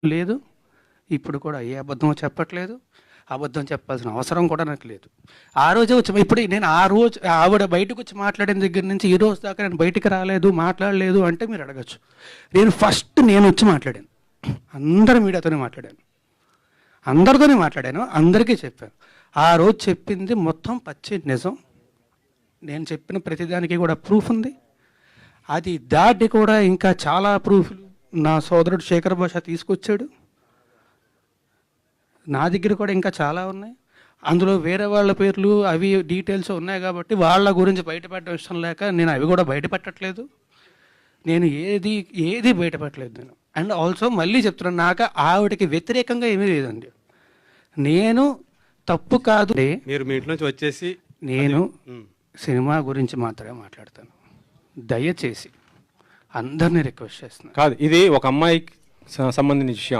లేదు. ఇప్పుడు కూడా ఏ అబద్ధం చెప్పట్లేదు. అబద్ధం చెప్పాల్సిన అవసరం కూడా నాకు లేదు. ఆ రోజే వచ్చి ఇప్పుడు నేను ఆ రోజు ఆవిడ బయటకు వచ్చి మాట్లాడిన దగ్గర నుంచి ఈ రోజు దాకా నేను బయటికి రాలేదు, మాట్లాడలేదు అంటే మీరు అడగచ్చు. నేను వచ్చి మాట్లాడాను. అందరి మీడియాతోనే మాట్లాడాను. అందరితోనే మాట్లాడాను. అందరికీ చెప్పాను. ఆ రోజు చెప్పింది మొత్తం పచ్చి నిజం. నేను చెప్పిన ప్రతిదానికి కూడా ప్రూఫ్ ఉంది. అది దాటి కూడా ఇంకా చాలా ప్రూఫ్లు నా సోదరుడు శేఖర్ భాష తీసుకొచ్చాడు. నా దగ్గర కూడా ఇంకా చాలా ఉన్నాయి. అందులో వేరే వాళ్ళ పేర్లు అవి డీటెయిల్స్ ఉన్నాయి కాబట్టి వాళ్ళ గురించి బయటపెట్టడం ఇష్టం లేక నేను అవి కూడా బయటపెట్టట్లేదు. నేను ఏది బయటపెట్టలేదు నేను. అండ్ ఆల్సో మళ్ళీ చెప్తున్నాను, నాకు ఆవిడకి వ్యతిరేకంగా ఏమీ లేదండి. నేను తప్పు కాదు, మీరు మీ ఇంట్లో నుంచి వచ్చేసి నేను సినిమా గురించి మాత్రమే మాట్లాడతాను. దయచేసి అందరినీ రిక్వెస్ట్ చేస్తున్నాను. కాదు, ఇది ఒక అమ్మాయికి సంబంధించిన విషయం.